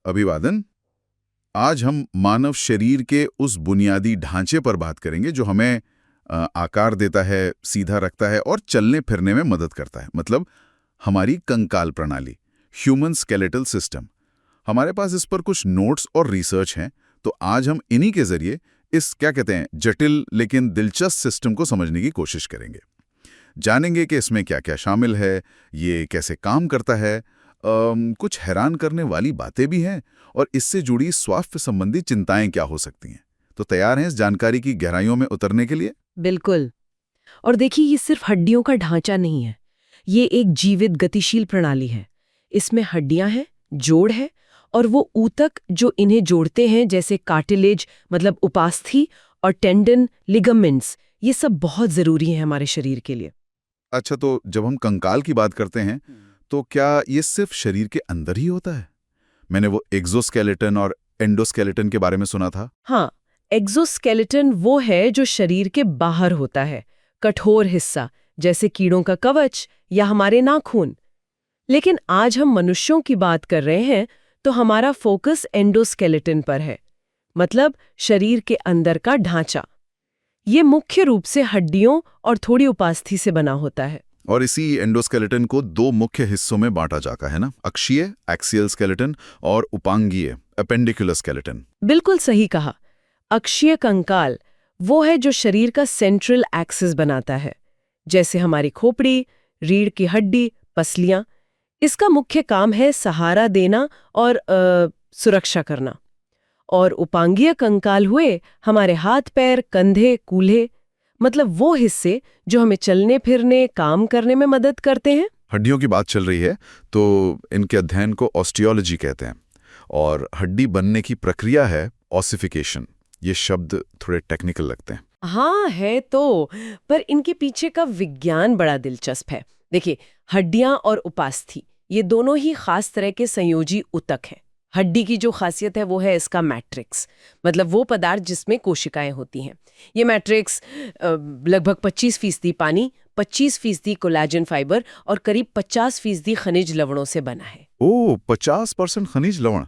अभिवादन। आज हम मानव शरीर के उस बुनियादी ढांचे पर बात करेंगे जो हमें आकार देता है, सीधा रखता है और चलने फिरने में मदद करता है। मतलब हमारी कंकाल प्रणाली, ह्यूमन स्केलेटल सिस्टम। हमारे पास इस पर कुछ नोट्स और रिसर्च हैं, तो आज हम इन्हीं के जरिए इस क्या कहते हैं जटिल लेकिन दिलचस्प सिस्टम को समझने की कोशिश करेंगे। जानेंगे कि इसमें क्या क्या शामिल है, ये कैसे काम करता है, कुछ हैरान करने वाली बातें भी हैं और इससे जुड़ी स्वास्थ्य संबंधी चिंताएं क्या हो सकती हैं। तो तैयार हैं इस जानकारी की गहराइयों में उतरने के लिए? बिल्कुल। और देखिए, ये सिर्फ हड्डियों का ढांचा नहीं है, ये एक जीवित गतिशील प्रणाली है। इसमें हड्डियां हैं, जोड़ है और वो ऊतक जो इन्हें जोड़ते हैं, जैसे कार्टिलेज मतलब उपास्थि और टेंडन, लिगामेंट्स, ये सब बहुत जरूरी है हमारे शरीर के लिए। अच्छा, तो जब हम कंकाल की बात करते हैं तो क्या ये सिर्फ शरीर के अंदर ही होता है? मैंने वो एक्सोस्केलेटन और एंडोस्केलेटन के बारे में सुना था। हाँ, एक्सोस्केलेटन वो है जो शरीर के बाहर होता है, कठोर हिस्सा, जैसे कीड़ों का कवच या हमारे नाखून। लेकिन आज हम मनुष्यों की बात कर रहे हैं, तो हमारा फोकस एंडोस्केलेटन पर है, मतलब शरीर के अंदर का ढांचा। ये मुख्य रूप से हड्डियों और थोड़ी उपास्थि से बना होता है। और इसी एंडोस्केलेटन को दो मुख्य हिस्सों में बांटा जाता है ना, अक्षीय एक्सियल स्केलेटन और उपांगीय एपेंडिकुलर स्केलेटन। बिल्कुल सही कहा। अक्षीय कंकाल वो है जो शरीर का सेंट्रल एक्सिस बनाता है, जैसे हमारी खोपड़ी, रीढ़ की हड्डी, पसलियां। इसका मुख्य काम है सहारा देना और सुरक्षा करना। और उपांगीय कंकाल हुए हमारे हाथ पैर, कंधे, कूल्हे, मतलब वो हिस्से जो हमें चलने फिरने, काम करने में मदद करते हैं। हड्डियों की बात चल रही है तो इनके अध्ययन को ऑस्टियोलॉजी कहते हैं और हड्डी बनने की प्रक्रिया है ऑसिफिकेशन। ये शब्द थोड़े टेक्निकल लगते हैं। हाँ है तो, पर इनके पीछे का विज्ञान बड़ा दिलचस्प है। देखिए, हड्डियां और उपास्थि ये दोनों ही खास तरह के संयोजी ऊतक हैं। हड्डी की जो खासियत है वो है इसका मैट्रिक्स, मतलब वो पदार्थ जिसमें कोशिकाएं होती हैं। ये मैट्रिक्स लगभग 25% पानी, 25% कोलेजन फाइबर और करीब 50% खनिज लवणों से बना है। ओह, 50% खनिज लवण।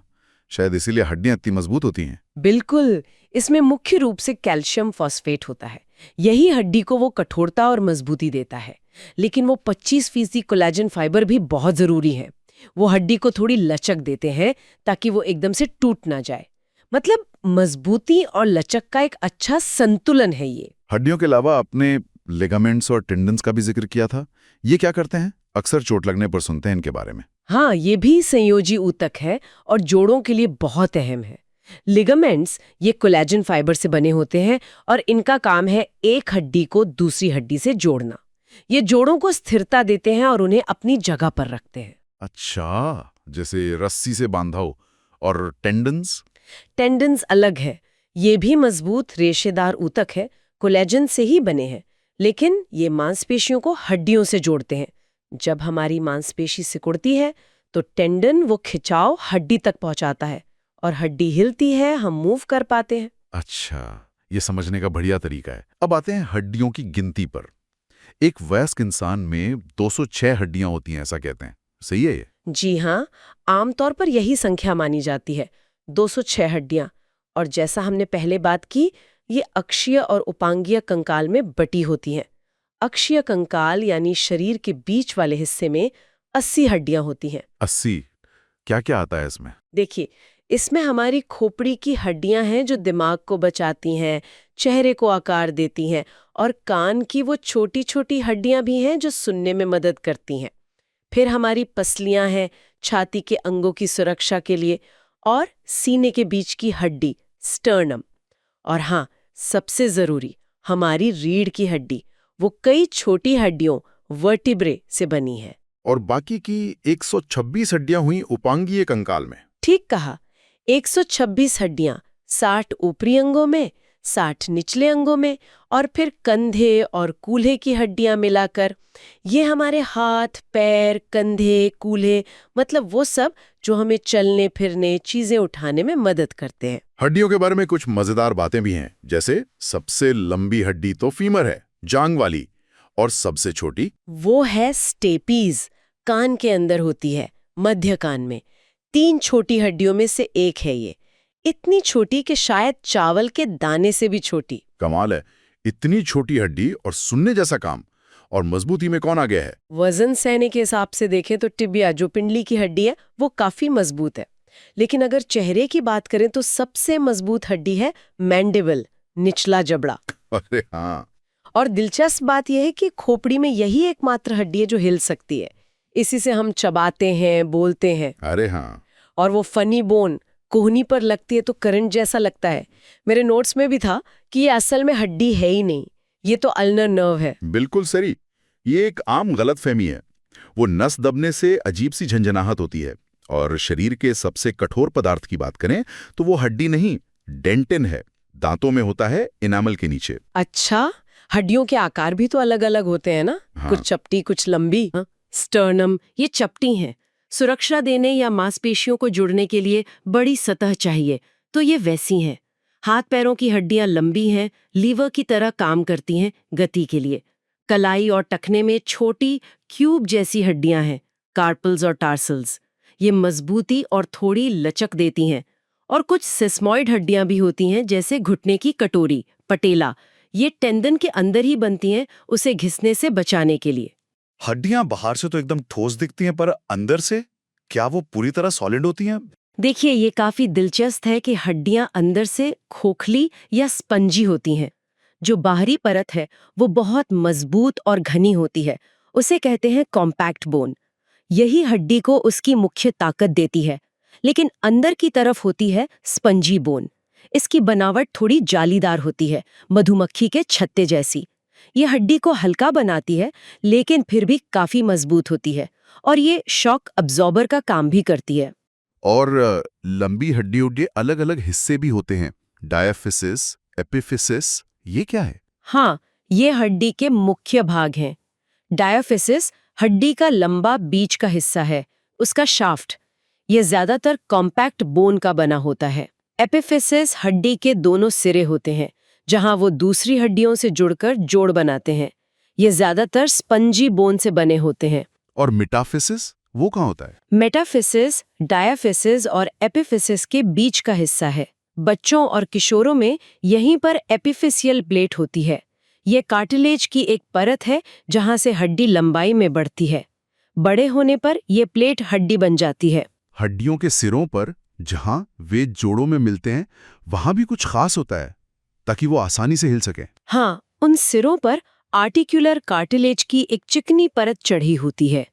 शायद इसीलिए हड्डियां इतनी मजबूत होती हैं। बिल्कुल। इसमें मुख्य रूप से कैल्शियम फॉस्फेट होता है। यही हड्डी को वो कठोरता और मजबूती देता है। लेकिन वो 25% कोलेजन फाइबर भी बहुत जरूरी है। वो हड्डी को थोड़ी लचक देते हैं ताकि वो एकदम से टूट ना जाए। मतलब मजबूती और लचक का एक अच्छा संतुलन है ये। हड्डियों के अलावा आपने लिगामेंट्स और टेंडन्स का भी जिक्र किया था। ये क्या करते हैं? अक्सर चोट लगने पर सुनते हैं इनके बारे में। हाँ, ये भी संयोजी ऊतक है और जोड़ों के लिए बहुत अहम है। लिगामेंट्स ये कोलेजन फाइबर से बने होते हैं और इनका काम है एक हड्डी को दूसरी हड्डी से जोड़ना। ये जोड़ों को स्थिरता देते हैं और उन्हें अपनी जगह पर रखते हैं। अच्छा, जैसे रस्सी से बांधा हो। और टेंडन्स? टेंडन्स अलग है। ये भी मजबूत रेशेदार ऊतक है, कोलेजन से ही बने हैं, लेकिन ये मांसपेशियों को हड्डियों से जोड़ते हैं। जब हमारी मांसपेशी सिकुड़ती है तो टेंडन वो खिंचाव हड्डी तक पहुंचाता है और हड्डी हिलती है, हम मूव कर पाते हैं। अच्छा, ये समझने का बढ़िया तरीका है। अब आते हैं हड्डियों की गिनती पर। एक वयस्क इंसान में 206 हड्डियां होती हैं, ऐसा कहते हैं। सही है ये? जी हाँ, आमतौर पर यही संख्या मानी जाती है, 206 हड्डियां। और जैसा हमने पहले बात की, ये अक्षीय और उपांगीय कंकाल में बटी होती हैं। अक्षीय कंकाल यानी शरीर के बीच वाले हिस्से में 80 हड्डियां होती हैं। 80? क्या क्या आता है इसमें? देखिए, इसमें हमारी खोपड़ी की हड्डियां हैं जो दिमाग को बचाती हैं, चेहरे को आकार देती हैं, और कान की वो छोटी छोटी हड्डियां भी हैं जो सुनने में मदद करती हैं। फिर हमारी पसलियां हैं छाती के अंगों की सुरक्षा के लिए, और सीने के बीच की हड्डी स्टर्नम। और हाँ, सबसे जरूरी हमारी रीढ़ की हड्डी, वो कई छोटी हड्डियों वर्टिब्रे से बनी है। और बाकी की 126 हड्डियां हुई उपांगीय कंकाल में। ठीक कहा, 126 हड्डियां, 60 ऊपरी अंगों में, 60 निचले अंगों में, और फिर कंधे और कूल्हे की हड्डियां मिलाकर ये हमारे हाथ, पैर, कंधे, कूल्हे, मतलब वो सब जो हमें चलने फिरने, चीजें उठाने में मदद करते हैं। हड्डियों के बारे में कुछ मजेदार बातें भी हैं, जैसे सबसे लंबी हड्डी तो फीमर है, जांग वाली, और सबसे छोटी वो है स्टेपीज, कान के अंदर होती है, मध्य कान में। 3 छोटी हड्डियों में से एक है ये। इतनी छोटी कि शायद चावल के दाने से भी छोटी। कमाल है, इतनी छोटी हड्डी और सुनने जैसा काम। और मजबूती में कौन आ गया है? वजन सहने के हिसाब से देखें तो टिबिया, जो पिंडली की हड्डी है, वो काफी मजबूत है। लेकिन अगर चेहरे की बात करें तो सबसे मजबूत हड्डी है मैंडिबल, निचला जबड़ा। अरे हाँ। और दिलचस्प बात यह है कि खोपड़ी में यही एकमात्र हड्डी है जो हिल सकती है। इसी से हम चबाते हैं, बोलते हैं। अरे हाँ। और वो फनी बोन कोहनी पर लगती है तो करंट जैसा लगता है। मेरे नोट्स में भी था कि ये असल में हड्डी है ही नहीं, ये तो अल्नर नर्व है। बिल्कुल सही। ये एक आम गलतफहमी है। वो नस दबने से अजीब सी झंझनाहट होती है। और शरीर के सबसे कठोर पदार्थ की बात करें तो वो हड्डी नहीं, डेंटिन है। दांतों में होता है, इनामल के नीचे। अच्छा, हड्डियों के आकार भी तो अलग अलग होते हैं ना? हाँ। कुछ चपटी, कुछ लंबी। स्टर्नम, ये चपटी हैं। सुरक्षा देने या मांसपेशियों को जुड़ने के लिए बड़ी सतह चाहिए, तो ये वैसी हैं। हाथ पैरों की हड्डियां लंबी हैं, लीवर की तरह काम करती हैं गति के लिए। कलाई और टखने में छोटी क्यूब जैसी हड्डियां हैं, कार्पल्स और टार्सल्स। ये मजबूती और थोड़ी लचक देती हैं। और कुछ सिस्मॉइड हड्डियां भी होती हैं, जैसे घुटने की कटोरी, पटेला। ये टेंडन के अंदर ही बनती हैं, उसे घिसने से बचाने के लिए। हड्डियां बाहर से तो एकदम ठोस दिखती हैं, पर अंदर से क्या वो पूरी तरह सॉलिड होती हैं? देखिए, ये काफी दिलचस्प है कि हड्डियां अंदर से खोखली या स्पंजी होती हैं। जो बाहरी परत है वो बहुत मजबूत और घनी होती है, उसे कहते हैं कॉम्पैक्ट बोन। यही हड्डी को उसकी मुख्य ताकत देती है। लेकिन अंदर की तरफ होती है स्पंजी बोन। इसकी बनावट थोड़ी जालीदार होती है, मधुमक्खी के छत्ते जैसी। ये हड्डी को हल्का बनाती है, लेकिन फिर भी काफी मजबूत होती है। और ये शॉक अब्जॉर्बर का काम भी करती है। और लंबी हड्डियों के अलग अलग हिस्से भी होते हैं, डायाफिसिस, एपिफिसिस। ये क्या है? हाँ, ये हड्डी के मुख्य भाग हैं। डायाफिसिस हड्डी का लंबा बीच का हिस्सा है, उसका शाफ्ट। ये ज्यादातर कॉम्पैक्ट बोन का बना होता है। एपिफिसिस हड्डी के दोनों सिरे होते हैं, जहां वो दूसरी हड्डियों से जुड़कर जोड़ बनाते हैं। ये ज्यादातर स्पंजी बोन से बने होते हैं। और मेटाफिसिस, वो कहाँ होता है? मेटाफिसिस डायाफिसिस और एपिफिसिस के बीच का हिस्सा है। बच्चों और किशोरों में यहीं पर एपिफिसियल प्लेट होती है। ये कार्टिलेज की एक परत है जहां से हड्डी लंबाई में बढ़ती है। बड़े होने पर ये प्लेट हड्डी बन जाती है। हड्डियों के सिरों पर जहां वे जोड़ों में मिलते हैं, वहां भी कुछ खास होता है ताकि वो आसानी से हिल सके। हाँ, उन सिरों पर आर्टिकुलर कार्टिलेज की एक चिकनी परत चढ़ी होती है।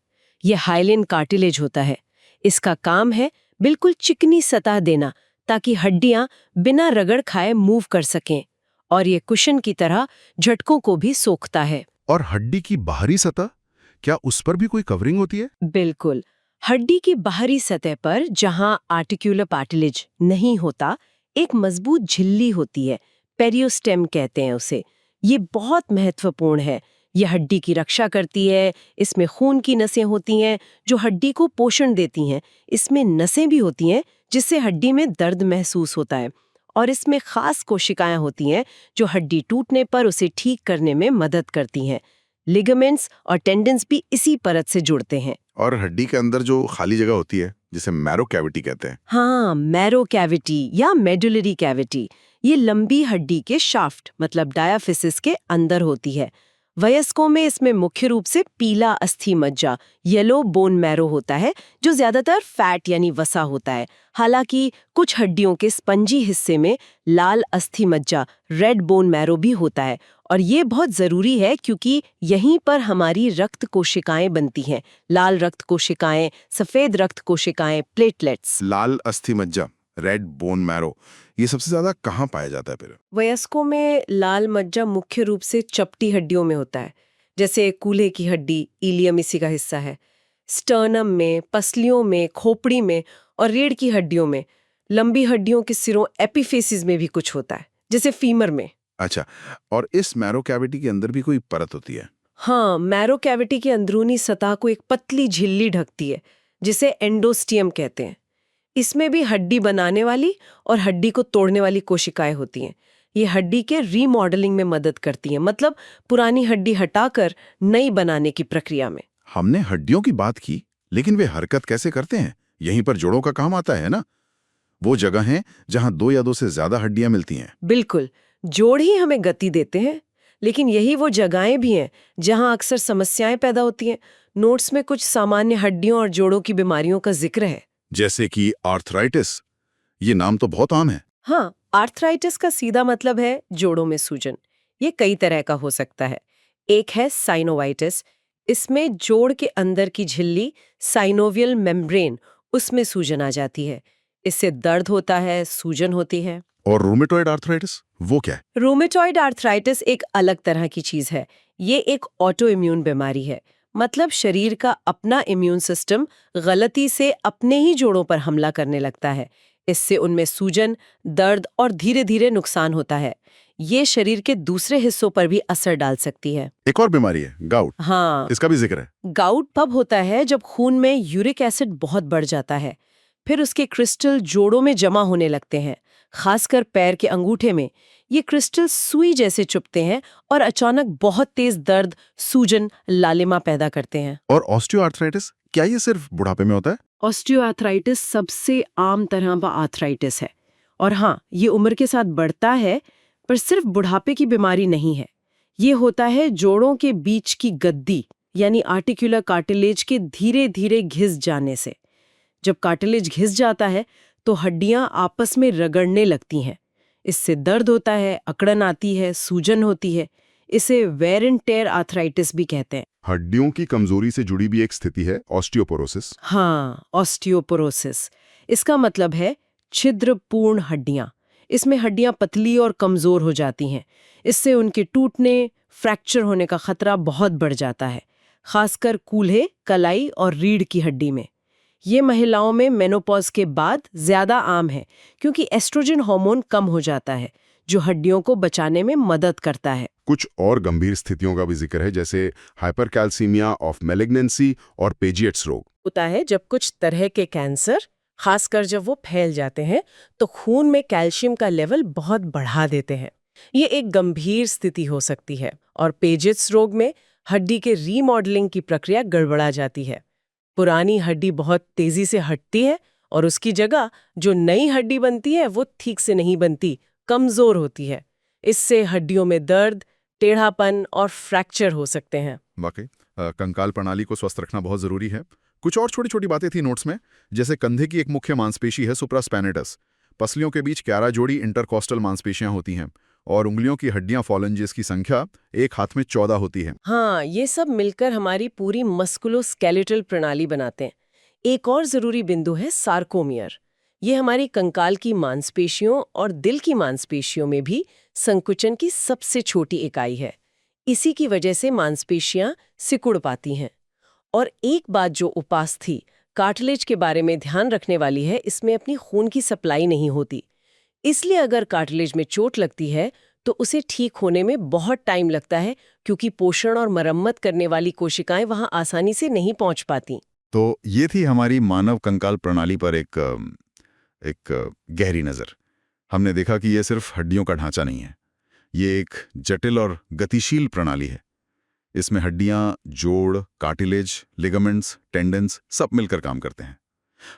ये हाइलिन कार्टिलेज होता है। इसका काम है बिल्कुल चिकनी सतह देना, ताकि हड्डियां बिना रगड़ खाए मूव कर सकें। और ये कुशन की तरह झटकों को भी सोखता है। और हड्डी की बाहरी सतह, क्या उस पर भी कोई कवरिंग होती है? बिल्कुल। हड्डी की बाहरी सतह पर, जहां आर्टिकुलर कार्टिलेज नहीं होता, एक मजबूत झिल्ली होती है, पेरियोस्टेम कहते हैं उसे। ये बहुत महत्वपूर्ण है। ये हड्डी की रक्षा करती है। इसमें खून की नसें होती हैं जो हड्डी को पोषण देती हैं। इसमें नसें भी होती हैं जिससे हड्डी में दर्द महसूस होता है। और इसमें खास कोशिकाएं होती हैं जो हड्डी टूटने पर उसे ठीक करने में मदद करती हैं। लिगामेंट्स और टेंडन्स भी इसी परत से जुड़ते हैं। और हड्डी के अंदर जो खाली जगह होती है, जिसे मैरो कैविटी कहते हैं। हाँ, मैरो कैविटी या मेडुलरी कैविटी, ये लंबी हड्डी के शाफ्ट मतलब डायाफिसिस के अंदर होती है। वयस्कों में इसमें मुख्य रूप से पीला अस्थि मज्जा, येलो बोन मैरो होता है, जो ज्यादातर फैट यानी वसा होता है। हालांकि कुछ हड्डियों के स्पंजी हिस्से में लाल अस्थि मज्जा, रेड बोन मैरो भी होता है। और ये बहुत जरूरी है क्योंकि यहीं पर हमारी रक्त कोशिकाएं बनती हैं। लाल रक्त कोशिकाएं, सफेद रक्त कोशिकाएं, प्लेटलेट्स। लाल अस्थि मज्जा, रेड बोन मैरो, ये सबसे ज्यादा कहाँ पाया जाता है फिर? वयस्कों में लाल मज्जा मुख्य रूप से चपटी हड्डियों में होता है, जैसे कूल्हे की हड्डी, इलियम इसी का हिस्सा है। स्टर्नम में, पसलियों में, खोपड़ी में और रीढ़ की हड्डियों में। लंबी हड्डियों के सिरों एपिफेसिस में भी कुछ होता है, जैसे फीमर में। अच्छा, और इस मैरो कैविटी के अंदर भी कोई परत होती है? हाँ, मैरो कैविटी की अंदरूनी सतह को एक पतली झिल्ली ढकती है, जिसे एंडोस्टियम कहते हैं। इसमें भी हड्डी बनाने वाली और हड्डी को तोड़ने वाली कोशिकाएं होती हैं। ये हड्डी के रीमॉडलिंग में मदद करती हैं, मतलब पुरानी हड्डी हटाकर नई बनाने की प्रक्रिया में। हमने हड्डियों की बात की, लेकिन वे हरकत कैसे करते हैं? यहीं पर जोड़ों का काम आता है ना? वो जगह है जहां 2 या 2 से ज्यादा हड्डियां मिलती हैं। बिल्कुल, जोड़ ही हमें गति देते हैं, लेकिन यही वो जगहें भी हैं जहां अक्सर समस्याएं पैदा होती हैं। नोट्स में कुछ सामान्य हड्डियों और जोड़ों की बीमारियों का जिक्र है। जैसे कि आर्थराइटिस, ये नाम तो बहुत आम है। हाँ, आर्थराइटिस का सीधा मतलब है जोड़ों में सूजन। ये कई तरह का हो सकता है। एक है साइनोवाइटिस, इसमें जोड़ के अंदर की झिल्ली साइनोवियल मेम्ब्रेन, उसमें सूजन आ जाती है। इससे दर्द होता है, सूजन होती है। और रूमेटॉइड आर्थराइटिस, वो क्या है? रूमेटॉइड आर्थराइटिस एक अलग तरह की चीज है। ये एक ऑटो इम्यून बीमारी है, मतलब शरीर का अपना इम्यून सिस्टम गलती से अपने ही जोड़ों पर हमला करने लगता है। इससे उनमें सूजन, दर्द और धीरे धीरे नुकसान होता है। ये शरीर के दूसरे हिस्सों पर भी असर डाल सकती है। एक और बीमारी है, गाउट। हाँ, इसका भी जिक्र है। गाउट तब होता है जब खून में यूरिक एसिड बहुत बढ़ जाता है। फिर उसके क्रिस्टल जोड़ों में जमा होने लगते हैं, खासकर पैर के अंगूठे में। ये क्रिस्टल सुई जैसे चुभते हैं और अचानक बहुत तेज दर्द, सूजन, लालिमा पैदा करते हैं। और ऑस्टियोआर्थराइटिस, क्या ये सिर्फ बुढ़ापे में होता है? ऑस्टियोआर्थराइटिस सबसे आम तरह का आर्थराइटिस है, और हाँ, ये उम्र के साथ बढ़ता है, पर सिर्फ बुढ़ापे की बीमारी नहीं है। ये होता है जोड़ों के बीच की गद्दी यानी आर्टिकुलर कार्टिलेज के धीरे धीरे घिस जाने से। जब कार्टिलेज घिस जाता है तो हड्डियां आपस में रगड़ने लगती हैं। इससे दर्द होता है, अकड़न आती है, सूजन होती है। इसे वेयर एंड टेयर आर्थराइटिस भी कहते हैं। हड्डियों की कमजोरी से जुड़ी भी एक स्थिति है, ऑस्टियोपोरोसिस। हाँ, ऑस्टियोपोरोसिस। इसका मतलब है छिद्रपूर्ण हड्डियां। इसमें हड्डियां पतली और कमजोर हो जाती हैं। इससे उनके टूटने, फ्रैक्चर होने का खतरा बहुत बढ़ जाता है, खासकर कूल्हे, कलाई और रीढ़ की हड्डी में। ये महिलाओं में मेनोपॉज के बाद ज्यादा आम है, क्योंकि एस्ट्रोजन हार्मोन कम हो जाता है, जो हड्डियों को बचाने में मदद करता है। कुछ और गंभीर स्थितियों का भी जिक्र है, जैसे हाइपरकैल्सीमिया ऑफ मैलिग्नेंसी और पेजियट्स रोग। होता है जब कुछ तरह के कैंसर, खासकर जब वो फैल जाते हैं, तो खून में कैल्शियम का लेवल बहुत बढ़ा देते हैं। ये एक गंभीर स्थिति हो सकती है। और पेजियट्स रोग में हड्डी के रीमॉडलिंग की प्रक्रिया गड़बड़ा जाती है। पुरानी हड्डी बहुत तेजी से हटती है और उसकी जगह जो नई हड्डी बनती है वो ठीक से नहीं बनती, कमजोर होती है। इससे हड्डियों में दर्द, टेढ़ापन और फ्रैक्चर हो सकते हैं। वाकई कंकाल प्रणाली को स्वस्थ रखना बहुत जरूरी है। कुछ और छोटी छोटी बातें थी नोट्स में, जैसे कंधे की एक मुख्य मांसपेशी है सुप्रास्पैनेटस। पसलियों के बीच 11 जोड़ी इंटरकॉस्टल मांसपेशियां होती हैं और उंगलियों की हड्डियां फॉलेंजेस की संख्या एक हाथ में 14 होती है। हाँ, ये सब मिलकर हमारी पूरी मस्कुलोस्केलेटल प्रणाली बनाते हैं। एक और जरूरी बिंदु है सार्कोमियर। ये हमारी कंकाल की मांसपेशियों और दिल की मांसपेशियों में भी संकुचन की सबसे छोटी इकाई है। इसी की वजह से मांसपेशियां सिकुड़ पाती हैं। और एक बात जो उपास थी, कार्टिलेज के बारे में ध्यान रखने वाली है, इसमें अपनी खून की सप्लाई नहीं होती। इसलिए अगर कार्टिलेज में चोट लगती है तो उसे ठीक होने में बहुत टाइम लगता है, क्योंकि पोषण और मरम्मत करने वाली कोशिकाएं वहां आसानी से नहीं पहुंच पाती। तो ये थी हमारी मानव कंकाल प्रणाली पर एक गहरी नज़र। हमने देखा कि ये सिर्फ हड्डियों का ढांचा नहीं है, ये एक जटिल और गतिशील प्रणाली है। इसमें हड्डियां, जोड़, कार्टिलेज, लिगामेंट्स, टेंडन्स सब मिलकर काम करते हैं।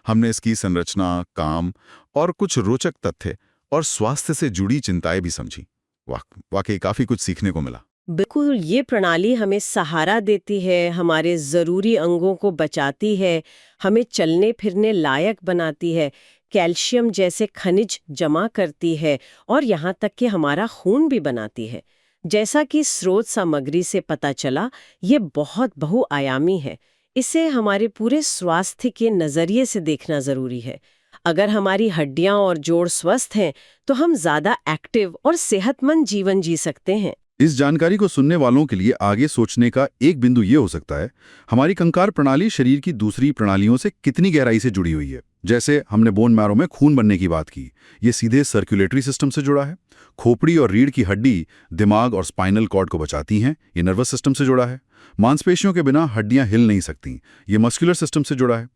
हमने इसकी संरचना, काम और कुछ रोचक तथ्य और स्वास्थ्य से जुड़ी चिंताएं भी समझी। वाकई काफी कुछ सीखने को मिला। बिल्कुल, ये प्रणाली हमें सहारा देती है, हमारे ज़रूरी अंगों को बचाती है, हमें चलने फिरने लायक बनाती है, कैल्शियम जैसे खनिज जमा करती है और यहाँ तक कि हमारा खून भी बनाती है। जैसा कि स्रोत सामग्री से पता चला, ये बहुत बहुआयामी है। इसे हमारे पूरे स्वास्थ्य के नज़रिए से देखना ज़रूरी है। अगर हमारी हड्डियां और जोड़ स्वस्थ हैं, तो हम ज़्यादा एक्टिव और सेहतमंद जीवन जी सकते हैं। इस जानकारी को सुनने वालों के लिए आगे सोचने का एक बिंदु ये हो सकता है, हमारी कंकाल प्रणाली शरीर की दूसरी प्रणालियों से कितनी गहराई से जुड़ी हुई है। जैसे हमने बोन मैरो में खून बनने की बात की, ये सीधे सर्कुलेटरी सिस्टम से जुड़ा है। खोपड़ी और रीढ़ की हड्डी दिमाग और स्पाइनल कॉर्ड को बचाती हैं, ये नर्वस सिस्टम से जुड़ा है। मांसपेशियों के बिना हड्डियां हिल नहीं सकती, ये मस्कुलर सिस्टम से जुड़ा है।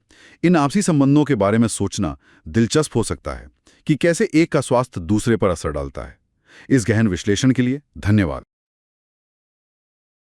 इन आपसी संबंधों के बारे में सोचना दिलचस्प हो सकता है कि कैसे एक का स्वास्थ्य दूसरे पर असर डालता है। इस गहन विश्लेषण के लिए धन्यवाद।